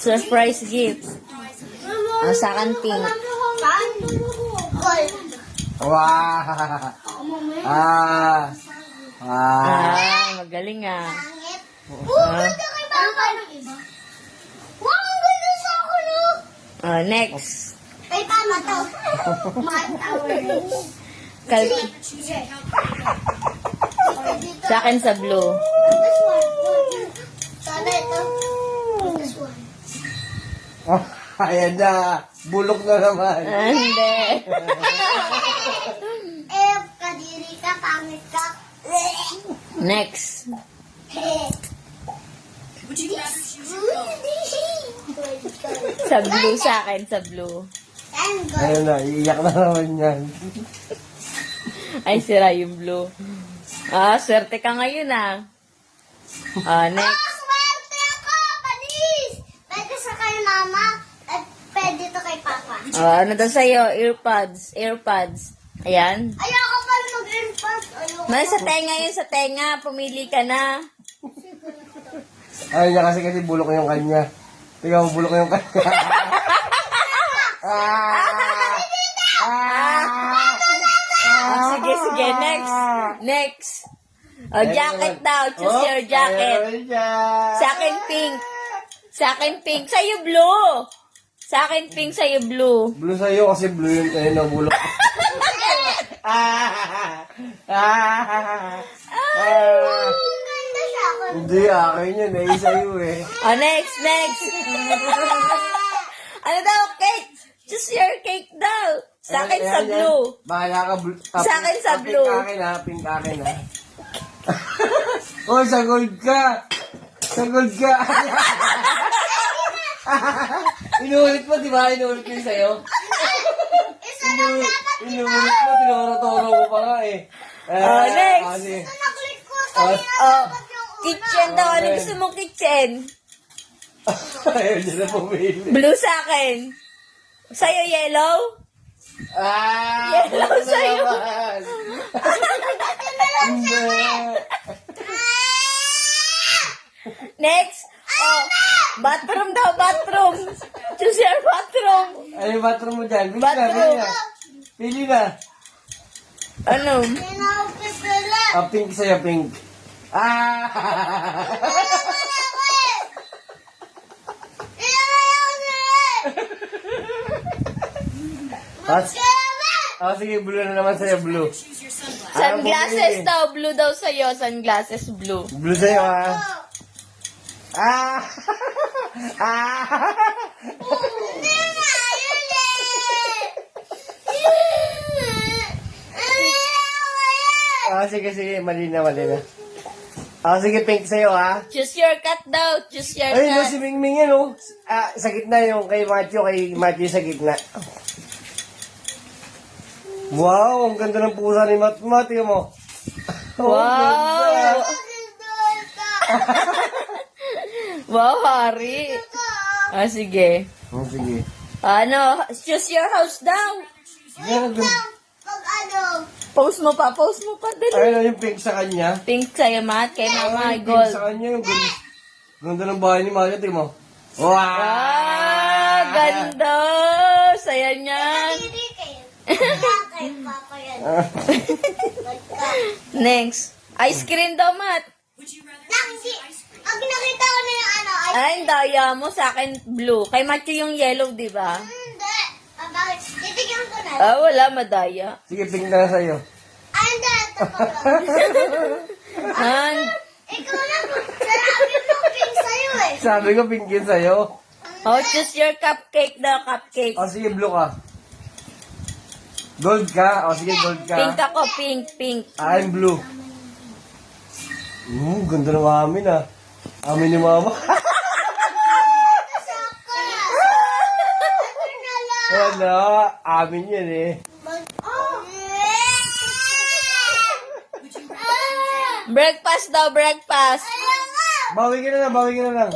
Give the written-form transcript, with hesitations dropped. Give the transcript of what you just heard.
Surprise gift. Sa akin pink. Gold. Wow! Magaling ah. Pangit. Ganda kay Papa. Wow, ang ganda sa ako, no? Next. Kay Papa to. Matawa. Sa akin sa blue. This one. Sana ito. This one. Oh, ayan na. Bulok na naman. Hindi. Kadiri ka, pangit ka. Next. Sa blue sa akin, sa blue. And gold. Ayun na, iiyak na naman yan. Ay, sira yung blue. Swerte ka ngayon ah. Next. Swerte ako, panis! Pwede sa kay mama at pwede to kay papa. Ano daw sa'yo? Earpods. Earpods. Ayan. Ayoko pa mag-earpods. Ayoko. May sa tenga yun, sa tenga. Pumili ka na. Ayun niya kasi bulok yung kanya. Tingnan mo, bulok yung kanya. Sige, sige. Next. Next. Jacket daw. Choose your jacket. Sa akin pink. Sa akin pink. Sa'yo blue. Sa akin pink, sa'yo blue. Blue sa'yo kasi blue yun. Ayun na, bulok. Ang ganda siya. Hindi, akin yun. Eh, sa'yo eh. Next, next. Ano daw, cake? Choose your cake daw. Sa akin sa Ayan, blue. yan. Bahala ka. Sa akin sa blue. Pink akin ha. Pink akin ha. Oh, sa gold ka. Sa gold ka. Inuulit mo, di ba? Inuulit ko yung sa'yo. Isa lang dapat Inuulit mo, tinuro-toro mo pa nga eh. Next. Kasi, na-click ko. Kanina dapat yung una. Kitchen daw. Ano gusto mong kitchen? ayaw niya na pumili. Blue sa akin. Sa'yo yellow? Yellow bulok na sa'yo. naman. Hindi. Next. Bathroom daw, bathroom. Choose your bathroom. Ano yung bathroom mo dyan? Pili na, Bathroom. pili na. Pili na. Ano? Hindi na ako pipili. Pink sa'yo, pink. Sige, blue na naman sa'yo, blue. Sunglasses daw, blue daw sa'yo. Sunglasses, blue. Blue sa'yo, ha? Hindi na, yun Sige, sige, mali na, mali na. Sige, pink sa'yo, ha? Choose your cut daw. Choose your Ay, no, cut. si Mingming yan, oh. Sa gitna yung kay Matthew sa gitna. Wow, ang ganda ng pusa ni Matmat, tingnan mo. Wow! Wow, Hari. Sige. Sige. Ano? Choose your house daw. Yan, Pag ano, Post mo pa, dali. ayun, yung pink sa kanya. Pink sa'yo, Matt. Kay Mama, Ay, pink gold. sa kanya, yung ganda. Ganda ng bahay ni Matthew, tingnan mo. Wow! Ganda! Saya niyan. hindi kayo. Kaya kay Papa yan. Next. Ice cream daw, Matt. Hindi. Pag nakita ko na yung ano, ay, Ay, daya mo sa akin blue. Kay Matthew yung yellow, di ba? hindi. Bakit? Titigyan ko na. Wala, madaya. Sige, pink na sa'yo. Ay, hindi. Ito pa lang. And, Ikaw lang. Sarabi mo pink sa'yo eh. Sabi ko, pink yun sa'yo. choose your cupcake daw, cupcake. Sige, blue ka. Gold ka? Sige, gold ka. Pink ako, pink, pink. I'm blue. Ganda ng amin, Amin ni Mama. Saka. Ito na lang. Wala, amin yan eh. Breakfast daw, breakfast. Ayan nga. Bawi ka na lang, bawi ka na lang.